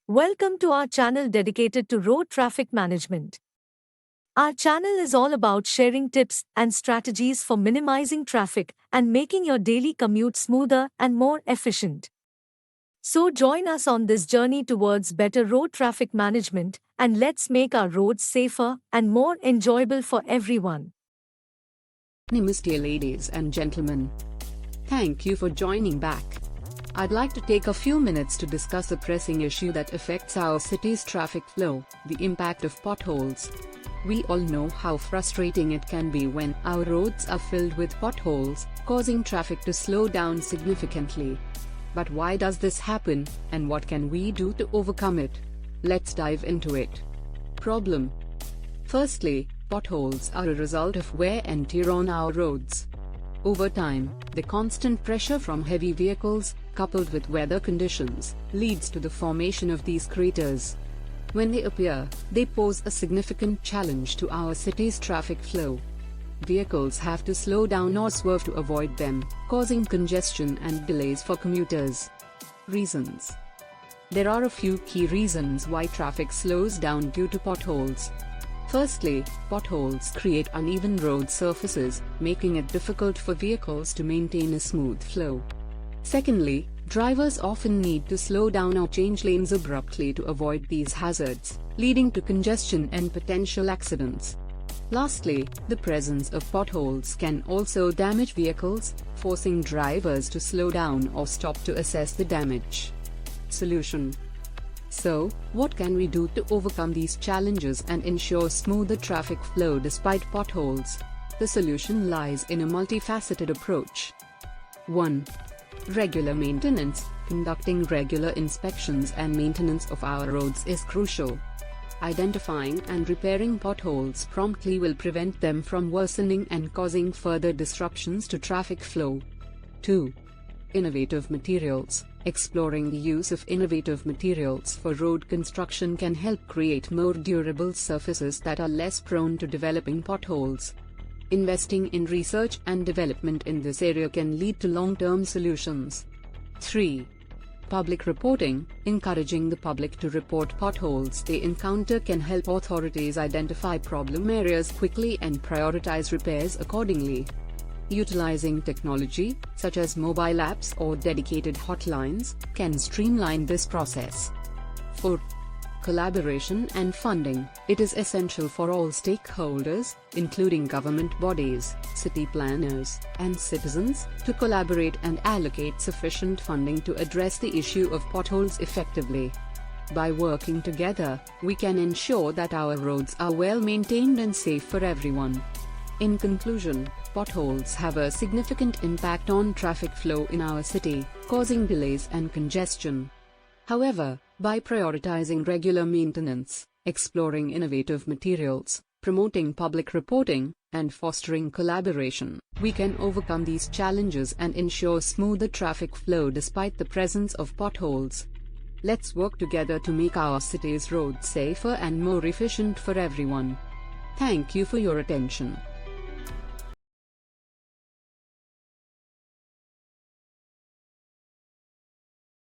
Welcome to our channel dedicated to road traffic management. Our channel is all about sharing tips and strategies for minimizing traffic and making your daily commute smoother and more efficient. So join us on this journey towards better road traffic management, and let's make our roads safer and more enjoyable for everyone. Namaste, ladies and gentlemen. Thank you for joining back. I'd like to take a few minutes to discuss a pressing issue that affects our city's traffic flow, the impact of potholes. We all know how frustrating it can be when our roads are filled with potholes, causing traffic to slow down significantly. But why does this happen, and what can we do to overcome it? Let's dive into it. Problem. Firstly, potholes are a result of wear and tear on our roads. Over time, the constant pressure from heavy vehicles, coupled with weather conditions, leads to the formation of these craters. When they appear, they pose a significant challenge to our city's traffic flow. Vehicles have to slow down or swerve to avoid them, causing congestion and delays for commuters. Reasons. There are a few key reasons why traffic slows down due to potholes. Firstly, potholes create uneven road surfaces, making it difficult for vehicles to maintain a smooth flow. Secondly, drivers often need to slow down or change lanes abruptly to avoid these hazards, leading to congestion and potential accidents. Lastly, the presence of potholes can also damage vehicles, forcing drivers to slow down or stop to assess the damage. Solution. So, what can we do to overcome these challenges and ensure smoother traffic flow despite potholes? The solution lies in a multifaceted approach. 1. Regular maintenance. Conducting regular inspections and maintenance of our roads is crucial. Identifying and repairing potholes promptly will prevent them from worsening and causing further disruptions to traffic flow. 2. Innovative materials. Exploring the use of innovative materials for road construction can help create more durable surfaces that are less prone to developing potholes. Investing in research and development in this area can lead to long-term solutions. 3. Public reporting. Encouraging the public to report potholes they encounter can help authorities identify problem areas quickly and prioritize repairs accordingly. Utilizing technology, such as mobile apps or dedicated hotlines, can streamline this process. 4. Collaboration and funding. It is essential for all stakeholders, including government bodies, city planners, and citizens, to collaborate and allocate sufficient funding to address the issue of potholes effectively. By working together, we can ensure that our roads are well maintained and safe for everyone. In conclusion, potholes have a significant impact on traffic flow in our city, causing delays and congestion. However, by prioritizing regular maintenance, exploring innovative materials, promoting public reporting, and fostering collaboration, we can overcome these challenges and ensure smoother traffic flow despite the presence of potholes. Let's work together to make our city's roads safer and more efficient for everyone. Thank you for your attention.